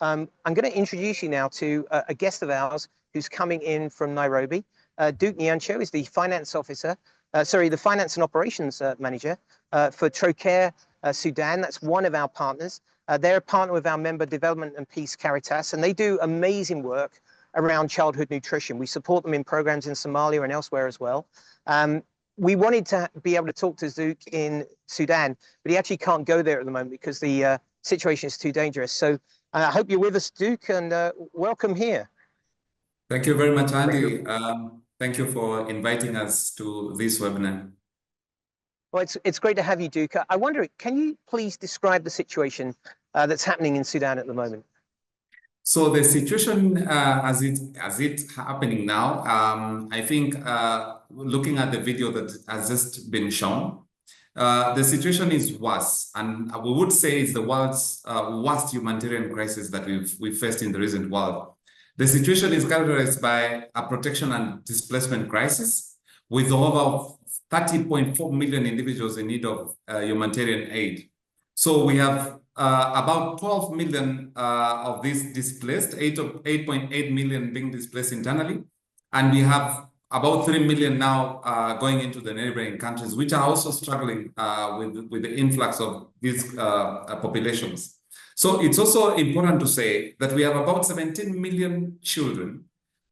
I'm going to introduce you now to a guest of ours who's coming in from Nairobi. Duke Nyauncho is the finance officer, the finance and operations manager for Trocaire Sudan. That's one of our partners. They're a partner with our member Development and Peace Caritas, and they do amazing work around childhood nutrition. We support them in programs in Somalia and elsewhere as well. We wanted to be able to talk to Duke in Sudan, but he actually can't go there at the moment because the situation is too dangerous. So I hope you're with us, Duke, and welcome here. Thank you very much, Andy. Thank you for inviting us to this webinar. Well, it's great to have you, Duke. I wonder, can you please describe the situation that's happening in Sudan at the moment? So the situation as it's happening now, I think looking at the video that has just been shown, the situation is worse, and we would say it's the world's worst humanitarian crisis that we've faced in the recent world. The situation is characterized by a protection and displacement crisis, with over 30.4 million individuals in need of humanitarian aid. So we have about 12 million of these displaced, 8.8 million being displaced internally, and we have about 3 million now going into the neighboring countries, which are also struggling with the influx of these populations. So it's also important to say that we have about 17 million children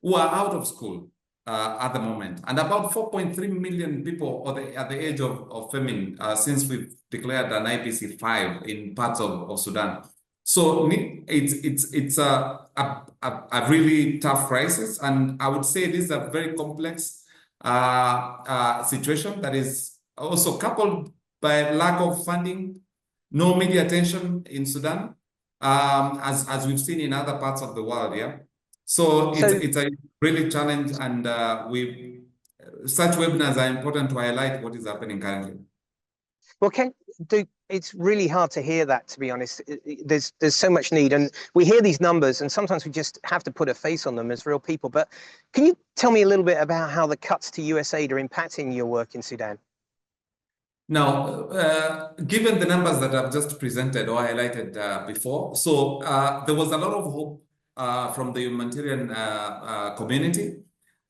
who are out of school at the moment, and about 4.3 million people at the age of famine since we've declared an IPC 5 in parts of Sudan. So it's a really tough crisis, and I would say this is a very complex situation that is also coupled by lack of funding, no media attention in Sudan, as we've seen in other parts of the world. Yeah, so it's a really challenge, and such webinars are important to highlight what is happening currently. Well, it's really hard to hear that, to be honest. There's so much need, and we hear these numbers, and sometimes we just have to put a face on them as real people. But can you tell me a little bit about how the cuts to USAID are impacting your work in Sudan? Now, given the numbers that I've just presented or highlighted before, so there was a lot of hope from the humanitarian community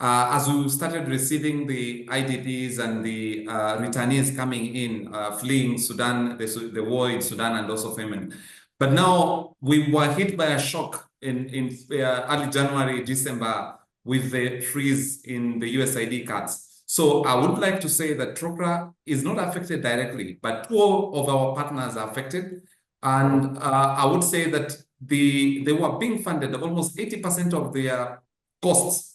as we started receiving the IDPs and the returnees coming in, fleeing Sudan, the war in Sudan, and also famine. But now we were hit by a shock in early January, December, with the freeze in the USAID cuts. So I would like to say that Trocaire is not affected directly, but two of our partners are affected. And I would say that they were being funded, almost 80% of their costs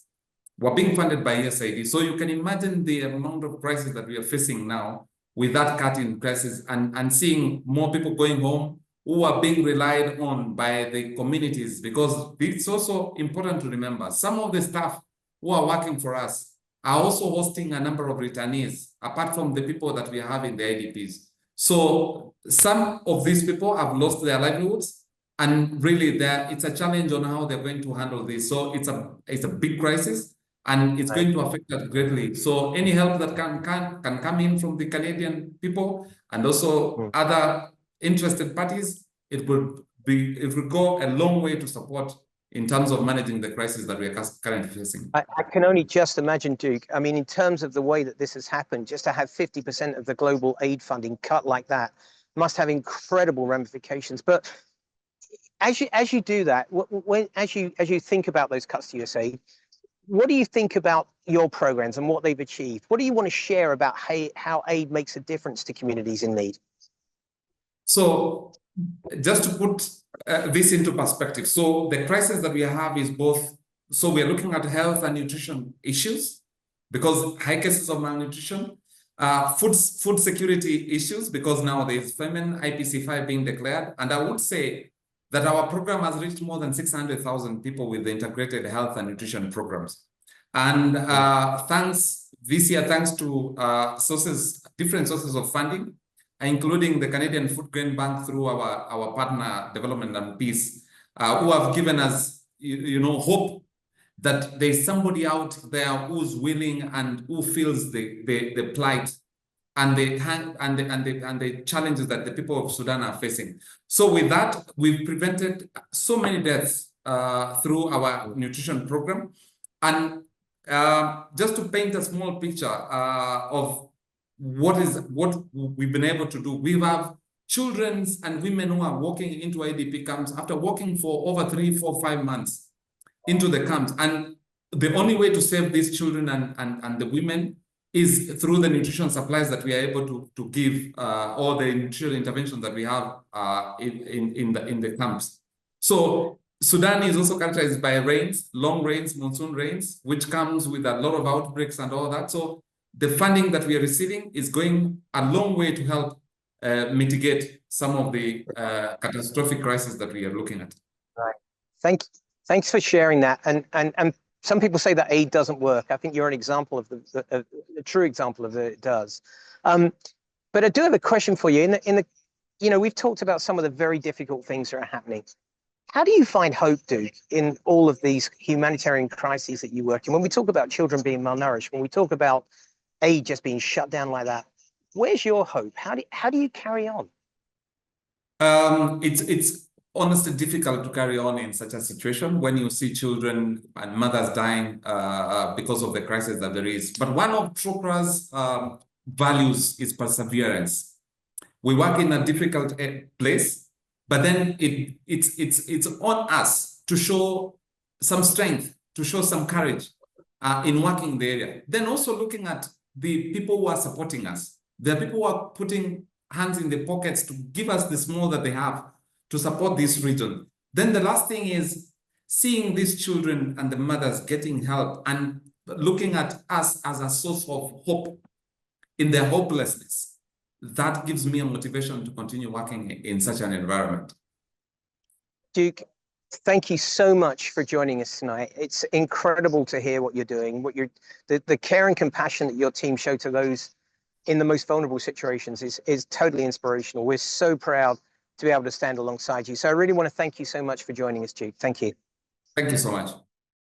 were being funded by USAID. So you can imagine the amount of crisis that we are facing now with that cut in crisis, and seeing more people going home who are being relied on by the communities, because it's also important to remember some of the staff who are working for us are also hosting a number of returnees, apart from the people that we have in the IDPs. So some of these people have lost their livelihoods, and really it's a challenge on how they're going to handle this. So it's a big crisis, and it's going to affect us greatly. So any help that can come in from the Canadian people and also other interested parties, it will go a long way to support in terms of managing the crisis that we are currently facing. I can only just imagine, Duke. I mean, in terms of the way that this has happened, just to have 50% of the global aid funding cut like that must have incredible ramifications. But as you do that, as you think about those cuts to USAID, what do you think about your programs and what they've achieved? What do you want to share about how aid makes a difference to communities in need? So just to put this into perspective, so the crisis that we have is both, so we are looking at health and nutrition issues, because high cases of malnutrition, food security issues, because now there is famine, IPC 5 being declared, and I would say that our program has reached more than 600,000 people with the integrated health and nutrition programs. And this year, thanks to different sources of funding, including the Canadian Foodgrains Bank through our partner Development and Peace, who have given us, hope that there's somebody out there who's willing and who feels the plight and the challenges that the people of Sudan are facing. So with that, we've prevented so many deaths through our nutrition program. And just to paint a small picture of what we've been able to do, we have children and women who are walking into IDP camps after walking for over 3, 4, 5 months into the camps. And the only way to save these children and the women is through the nutrition supplies that we are able to give, or the nutritional interventions that we have in the camps. So Sudan is also characterized by rains, long rains, monsoon rains, which comes with a lot of outbreaks and all that. So the funding that we are receiving is going a long way to help mitigate some of the catastrophic crises that we are looking at. Right. Thanks for sharing that. And some people say that aid doesn't work. I think you're an example of a true example of it does. But I do have a question for you. We've talked about some of the very difficult things that are happening. How do you find hope, Duke, in all of these humanitarian crises that you work in? When we talk about children being malnourished, when we talk about aid just being shut down like that, where's your hope? How do you carry on? It's honestly difficult to carry on in such a situation when you see children and mothers dying because of the crisis that there is. But one of Trocare's values is perseverance. We work in a difficult place, but then it's on us to show some strength, to show some courage in working in the area. Then also looking at the people who are supporting us. There are people who are putting hands in their pockets to give us the small that they have to support this region. Then the last thing is seeing these children and the mothers getting help and looking at us as a source of hope in their hopelessness. That gives me a motivation to continue working in such an environment. Duke, thank you so much for joining us tonight. It's incredible to hear what you're doing, the care and compassion that your team show to those in the most vulnerable situations is totally inspirational. We're so proud to be able to stand alongside you. So I really want to thank you so much for joining us, Duke. Thank you. Thank you so much.